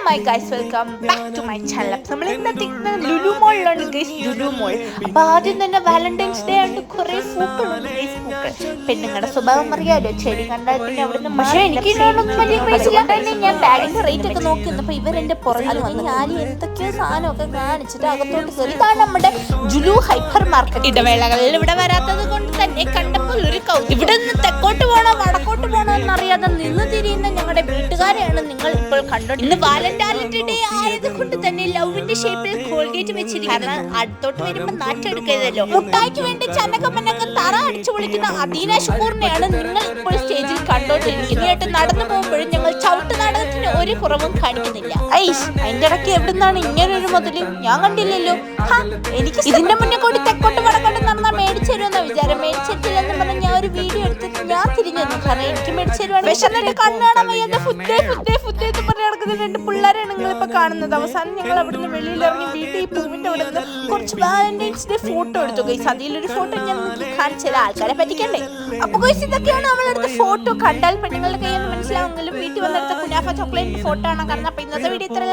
My guys, welcome back to my channel. നമ്മൾ ഇന്നത്തെ ലുലു മോളിലാണ് ഗൈസ്, ലുലു മോൾ. അപ്പൊ ആദ്യം തന്നെ വാലന്റൈൻസ് ഡേ ആയിട്ട് കുറെ പൂക്കളുണ്ട് ഗൈസ്. പൂക്കൾ പെണ്ണുങ്ങളുടെ സ്വഭാവം അറിയാലോ, ചെടി കണ്ടാൽ പിന്നെ അവിടുന്ന്. പക്ഷെ എനിക്ക് ഞാൻ ബാഗിന്റെ റേറ്റ് ഒക്കെ നോക്കി വന്നപ്പോ ഇവരെന്റെ പുറകിൽ വന്നു. ഞാൻ എന്തൊക്കെയോ സാധനമൊക്കെ കാണിച്ചിട്ട് അകത്തോട്ട് കയറി. ഇതാണ് നമ്മുടെ ജുലു ഹൈപ്പർ മാർക്കറ്റ്. ഇടവേളകളിൽ ഇവിടെ വരാത്തത് കൊണ്ട് തന്നെ കണ്ടപ്പോൾ ഒരു കൗതുകം. ഇവിടെ നിന്ന് തെക്കോട്ട് പോകണോ വടക്കോട്ട് പോകണോ എന്നറിയാതെ നിന്ന് തിരിയുന്ന ഞങ്ങളുടെ വീട്ടുകാരെയാണ് നിങ്ങൾ ഇപ്പോൾ കണ്ടത്. ഇന്ന് വാലന്റൈൻസ് ഡേ ആയത് കൊണ്ട് തന്നെ ലവിന്റെ ഷേപ്പിൽ കോൾഗേറ്റ് വെച്ചിരിക്കുന്നത്. അടുത്തോട്ട് വരുമ്പോൾ നാട്ടെടുക്കരുതല്ലോ. മുട്ടായിക്ക് വേണ്ടി ചനക്കമ്മനൊക്കെ തറ അടിച്ചു വിളിക്കുന്ന അദീന ഷുക്കൂറിനെയാണ് നിങ്ങൾ ഇപ്പോൾ സ്റ്റേജിൽ കണ്ടോണ്ടിരിക്കുന്നത്. നടന്നു പോകുമ്പോഴും ഞങ്ങൾ ചവിട്ട് നാടകത്തിന് ഒരു കുറവും കാണിക്കുന്നില്ല. ഐഷ്, അതിന്റെ ഇടയ്ക്ക് എവിടുന്നാണ് ഇങ്ങനൊരു മുതല്? ഞാൻ കണ്ടില്ലല്ലോ. എനിക്ക് ഇതിന്റെ മുന്നേ കൂടി തെക്കോട്ട് വടക്കോട്ട് നടന്നാൽ മേടിച്ചു തരുമെന്ന വിചാരം. മേടിച്ചിട്ടില്ലെന്ന് പറഞ്ഞ് ഞാൻ ഒരു വീഡിയോ എടുത്തിട്ട് ഞാൻ തിരിഞ്ഞു വന്നു. കാരണം എനിക്ക് മേടിച്ചു തരുവാണ്. വിശന്നിട്ട് കണ്ണു കാണാൻ വയ്യാതെ ഫുഡ് എന്ന് പറഞ്ഞ് നടക്കുന്ന രണ്ട് പിള്ളേരാണ് നിങ്ങളിപ്പോ കാണുന്നത്. അവസാനം ഞങ്ങൾ അവിടുന്ന് വെളിയിലിറങ്ങി വീട്ടിൽ ഈ പൂവിന്റെ അവിടെ നിന്ന് കുറച്ച് വാലന്റൈൻസ് ഡേ ഫോട്ടോ എടുത്തു ഗൈസ്. അതിലൊരു ഫോട്ടോ ഞാൻ കാണിച്ചു തരാം, ആൾക്കാരെ പറ്റിക്കണ്ടേ. അപ്പൊ ഗൈസ്, ഇതൊക്കെയാണ് നമ്മളെടുത്ത ഫോട്ടോ. കണ്ടാൽ പെണ്ണുങ്ങളുടെ കയ്യെന്ന് മനസ്സിലാവുമെങ്കിലും വീട്ടിൽ വന്നെടുത്ത കുനാഫ ചോക്ലേറ്റ് ഫോട്ടോ ആണ് കാണുന്നത്. അപ്പൊ ഇന്നത്തെ വീഡിയോ ഇത്ര.